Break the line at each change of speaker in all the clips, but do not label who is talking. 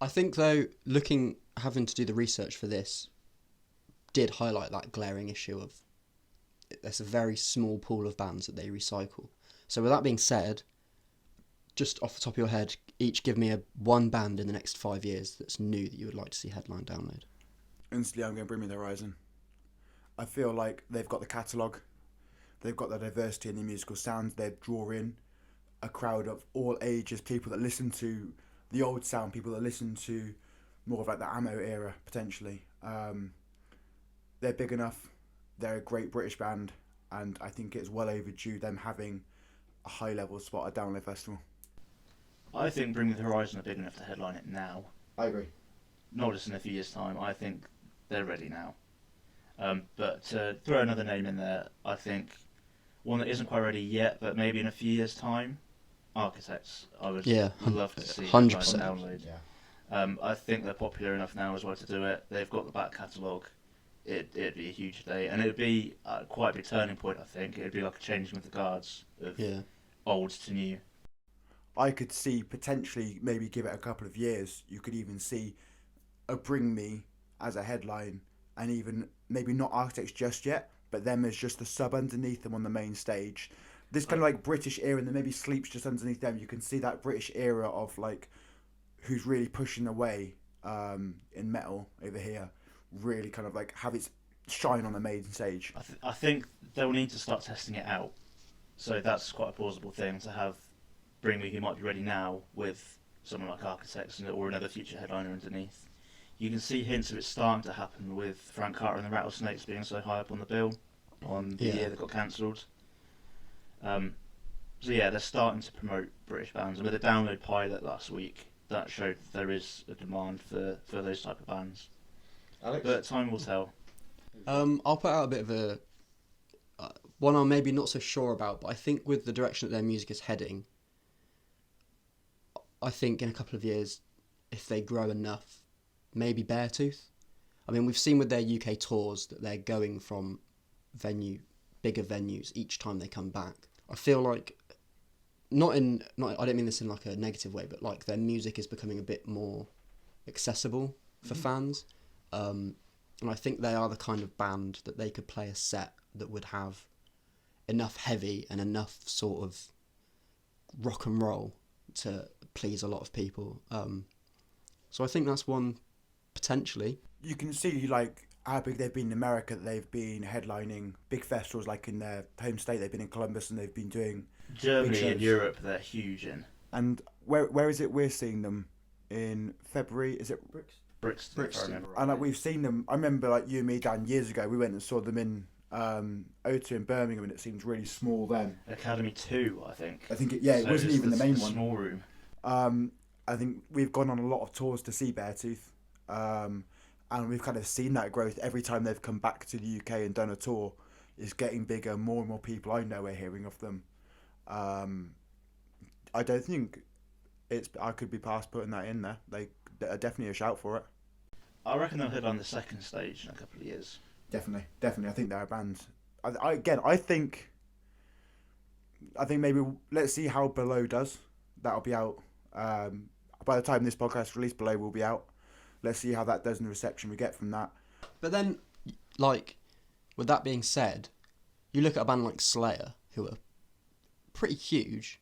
I think though, having to do the research for this did highlight that glaring issue of there's a very small pool of bands that they recycle. So with that being said, just off the top of your head, each give me one band in the next 5 years that's new that you would like to see headline Download.
Instantly, I'm going to Bring Me the Horizon. I feel like they've got the catalogue, they've got the diversity in the musical sound. They draw in a crowd of all ages, people that listen to the old sound, people that listen to more of like the Ammo era potentially. They're big enough. They're a great British band, and I think it's well overdue them having a high level spot at Download Festival.
I think Bring Me the Horizon are big enough to headline it now.
I agree.
Not just in a few years' time. I think they're ready now. But to throw another name in there, I think one that isn't quite ready yet, but maybe in a few years' time, Architects. I would love to see
100%.
Download. Yeah. I think they're popular enough now as well to do it. They've got the back catalogue. It'd be a huge day, and it'd be quite a big turning point. I think it'd be like a changing of the guards of old to new.
I could see potentially maybe give it a couple of years. You could even see a Bring Me as a headline, and even maybe not Architects just yet, but them as just the sub underneath them on the main stage. This kind of like British era, and then maybe Sleeps just underneath them. You can see that British era of like who's really pushing away in metal over here, really kind of like have its shine on the main stage.
I think they'll need to start testing it out. So that's quite a plausible thing to have Bring Me, who might be ready now, with someone like Architects or another future headliner underneath. You can see hints of it starting to happen with Frank Carter and the Rattlesnakes being so high up on the bill on the year that got cancelled. So yeah, they're starting to promote British bands, and with the Download pilot last week, that showed there is a demand for those type of bands.
Alex?
But time will tell.
I'll put out a bit of a one I'm maybe not so sure about, but I think with the direction that their music is heading, I think in a couple of years, if they grow enough, maybe Beartooth. I mean, we've seen with their UK tours that they're going from bigger venues each time they come back. I feel like, I don't mean this in like a negative way, but like their music is becoming a bit more accessible for fans. And I think they are the kind of band that they could play a set that would have enough heavy and enough sort of rock and roll to please a lot of people. So I think that's one potentially.
You can see like how big they've been in America. That they've been headlining big festivals like in their home state. They've been in Columbus, and they've been doing
Germany and Europe. They're huge in.
And where is it we're seeing them in February? Is it
Brixton. If I remember right.
And like we've seen them. I remember like you and me, Dan, years ago. We went and saw them in O2 in Birmingham, and it seemed really small then.
Academy 2, I think.
It wasn't even the main one.
Small room.
I think we've gone on a lot of tours to see Beartooth, and we've kind of seen that growth every time they've come back to the UK and done a tour. Is getting bigger. More and more people I know are hearing of them. I don't think I could be past putting that in there. They are definitely a shout for it.
I reckon they'll hit on the second stage in a couple of years.
Definitely. I think they're a band. I think maybe let's see how Below does. That'll be out. By the time this podcast released, Below will be out. Let's see how that does and the reception we get from that.
But then, like, with that being said, you look at a band like Slayer, who are pretty huge,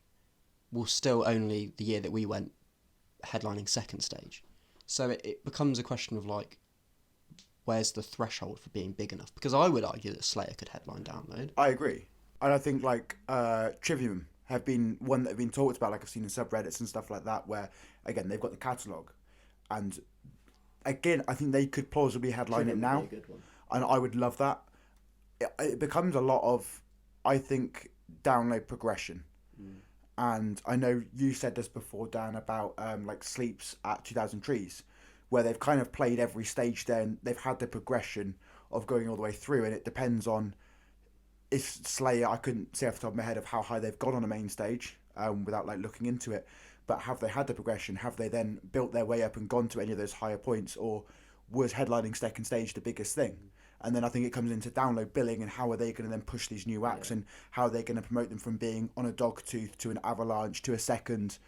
will still only, the year that we went, headlining second stage. So it becomes a question of, like, where's the threshold for being big enough? Because I would argue that Slayer could headline Download.
I agree. And I think, like, Trivium have been one that have been talked about, like I've seen in subreddits and stuff like that, where, again, they've got the catalogue. And, again, I think they could plausibly headline it now. And I would love that. It becomes a lot of, I think, Download progression. And I know you said this before, Dan, about like Sleeps at 2000 Trees, where they've kind of played every stage there, and they've had the progression of going all the way through, and it depends on if Slayer, I couldn't say off the top of my head of how high they've got on a main stage without like looking into it, but have they had the progression? Have they then built their way up and gone to any of those higher points, or was headlining second stage the biggest thing? And then I think it comes into Download billing, and how are they going to then push these new acts, and how are they going to promote them from being on a Dogtooth to an Avalanche to a Second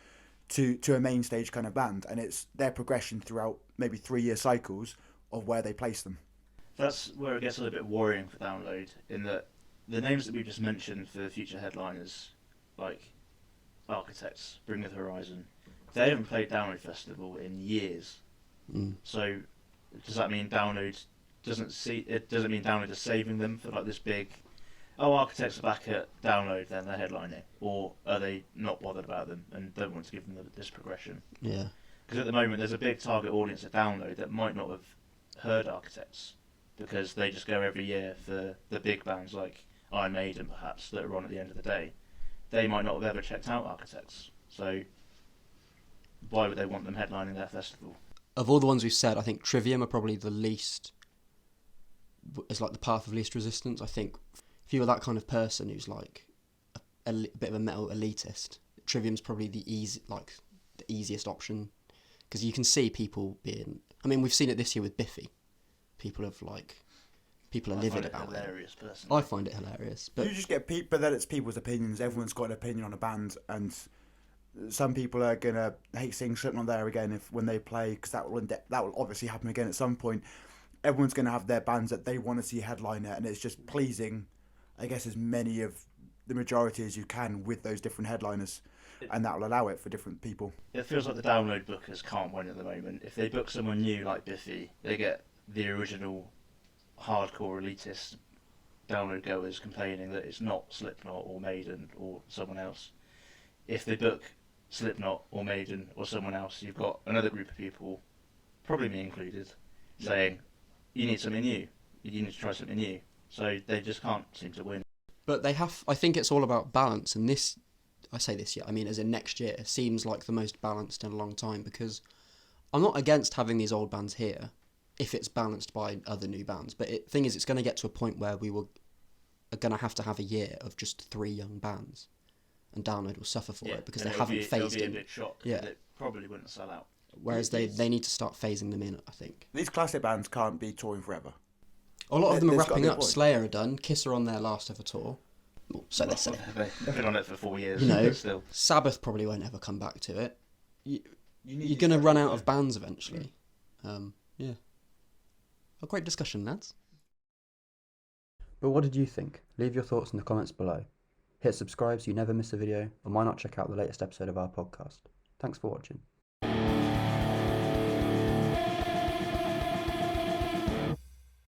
to a main stage kind of band, and it's their progression throughout maybe 3-year cycles of where they place them.
That's where it gets a little bit worrying for Download, in that the names that we just mentioned for future headliners, like Architects, Bring Me the Horizon, they haven't played Download Festival in years. So does that mean Download doesn't mean Download is saving them for like this big, oh, Architects are back at Download, then they're headlining, or are they not bothered about them and don't want to give them this progression?
Yeah.
Because at the moment there's a big target audience at Download that might not have heard Architects, because they just go every year for the big bands like Iron Maiden perhaps that are on at the end of the day. They might not have ever checked out Architects, so why would they want them headlining their festival?
Of all the ones we've said, I think Trivium are probably the least, it's like the path of least resistance. I think if you were that kind of person who's like a bit of a metal elitist, Trivium's probably the easiest option, because you can see people being, I mean, we've seen it this year with Biffy. People are livid about it.
Hilarious, personally.
I find it hilarious, but
You just get but then it's people's opinions. Everyone's got an opinion on a band, and some people are gonna hate seeing Slipknot there again when they play, because that will obviously happen again at some point. Everyone's gonna have their bands that they want to see headliner, and it's just pleasing, I guess, as many of the majority as you can with those different headliners, and that will allow it for different people.
It feels like the Download bookers can't win at the moment. If they book someone new like Biffy, they get the original hardcore elitist Download goers complaining that it's not Slipknot or Maiden or someone else. If they book Slipknot or Maiden or someone else, you've got another group of people, probably me included, saying, you need something new. You need to try something new. So they just can't seem to win.
But they have, I think it's all about balance, and this, I say this year, I mean as in next year, seems like the most balanced in a long time, because I'm not against having these old bands here if it's balanced by other new bands, but thing is, it's going to get to a point where are going to have a year of just 3 young bands, and Download will suffer for it, because they haven't phased
in.
in.
It'll be a big shock.
Yeah.
It probably wouldn't sell out.
Whereas they need to start phasing them in, I think.
These classic bands can't be touring forever.
A lot of them are
There's gotta
wrapping
be a
up.
point.
Slayer are done. Kiss are on their last ever tour. Well, so they say.
They've been on it for 4 years.
You know,
but still.
Sabbath probably won't ever come back to it. You're
need
going to
to-
run out of bands eventually. Yeah. A great discussion, lads. But what did you think? Leave your thoughts in the comments below. Hit subscribe so you never miss a video, and why not check out the latest episode of our podcast. Thanks for watching.